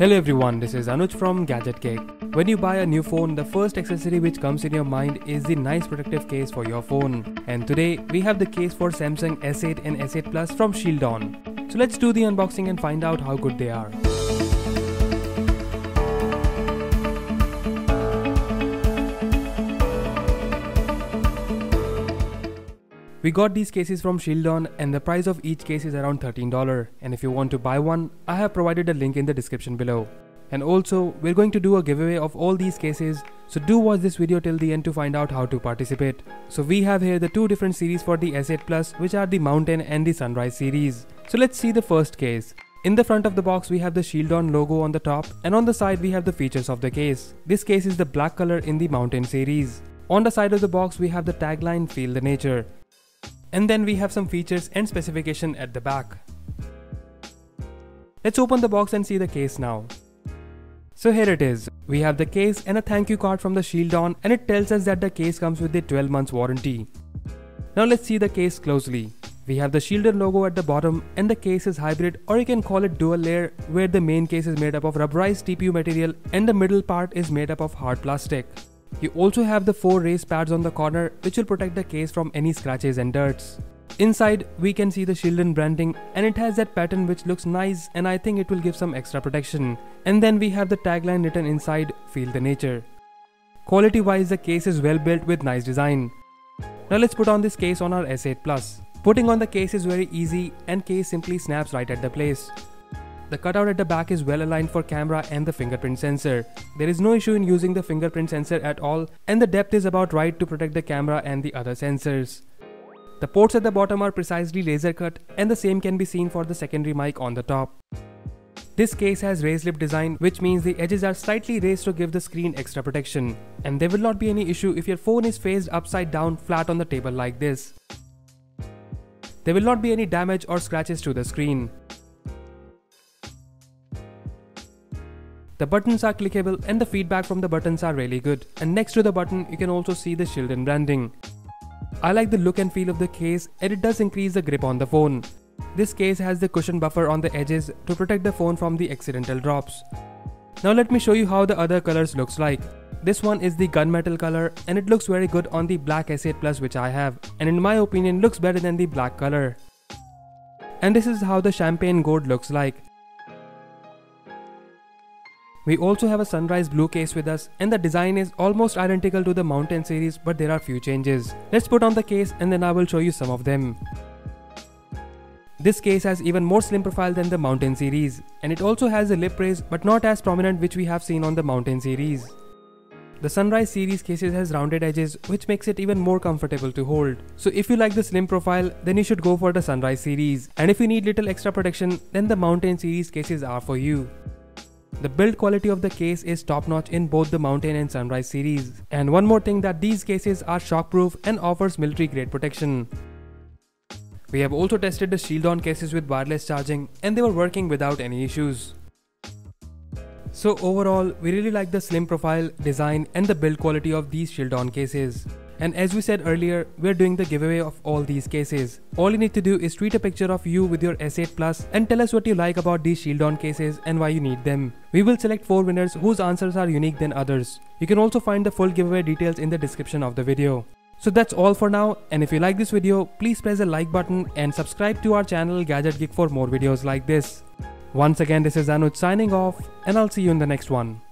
Hello everyone, this is Anuj from Gadget Cake. When you buy a new phone, the first accessory which comes in your mind is the nice protective case for your phone. And today we have the case for Samsung S8 and S8 Plus from Shieldon. So let's do the unboxing and find out how good they are. We got these cases from Shieldon and the price of each case is around $13, and if you want to buy one, I have provided a link in the description below. And also, we're going to do a giveaway of all these cases, so do watch this video till the end to find out how to participate. So we have here the two different series for the S8 Plus, which are the Mountain and the Sunrise series. So let's see the first case. In the front of the box we have the Shieldon logo on the top, and on the side we have the features of the case. This case is the black color in the Mountain series. On the side of the box we have the tagline "Feel the Nature." And then we have some features and specification at the back. Let's open the box and see the case now. So here it is. We have the case and a thank you card from the Shieldon, and it tells us that the case comes with a 12 months warranty. Now let's see the case closely. We have the Shieldon logo at the bottom, and the case is hybrid, or you can call it dual layer, where the main case is made up of rubberized TPU material and the middle part is made up of hard plastic. You also have the 4 raised pads on the corner, which will protect the case from any scratches and dirts. Inside we can see the Shieldon branding, and it has that pattern which looks nice, and I think it will give some extra protection. And then we have the tagline written inside, "Feel the Nature." Quality wise, the case is well built with nice design. Now let's put on this case on our S8 Plus. Putting on the case is very easy, and case simply snaps right at the place. The cutout at the back is well aligned for camera and the fingerprint sensor. There is no issue in using the fingerprint sensor at all, and the depth is about right to protect the camera and the other sensors. The ports at the bottom are precisely laser cut, and the same can be seen for the secondary mic on the top. This case has raised lip design, which means the edges are slightly raised to give the screen extra protection. And there will not be any issue if your phone is faced upside down flat on the table like this. There will not be any damage or scratches to the screen. The buttons are clickable and the feedback from the buttons are really good. And next to the button you can also see the Shieldon branding. I like the look and feel of the case, and it does increase the grip on the phone. This case has the cushion buffer on the edges to protect the phone from the accidental drops. Now let me show you how the other colors looks like. This one is the gunmetal color, and it looks very good on the black S8 Plus which I have, and in my opinion looks better than the black color. And this is how the champagne gold looks like. We also have a sunrise blue case with us, and the design is almost identical to the Mountain series, but there are few changes. Let's put on the case and then I will show you some of them. This case has even more slim profile than the Mountain series, and it also has a lip raise but not as prominent which we have seen on the Mountain series. The Sunrise series cases has rounded edges, which makes it even more comfortable to hold. So if you like the slim profile, then you should go for the Sunrise series, and if you need little extra protection, then the Mountain series cases are for you. The build quality of the case is top notch in both the Mountain and Sunrise series. And one more thing, that these cases are shockproof and offers military grade protection. We have also tested the Shieldon cases with wireless charging, and they were working without any issues. So overall, we really like the slim profile, design and the build quality of these Shieldon cases. And as we said earlier, we're doing the giveaway of all these cases. All you need to do is tweet a picture of you with your S8 Plus and tell us what you like about these Shieldon cases and why you need them. We will select 4 winners whose answers are unique than others. You can also find the full giveaway details in the description of the video. So that's all for now, and if you like this video, please press the like button and subscribe to our channel Gadget Geek for more videos like this. Once again, this is Anuj signing off, and I'll see you in the next one.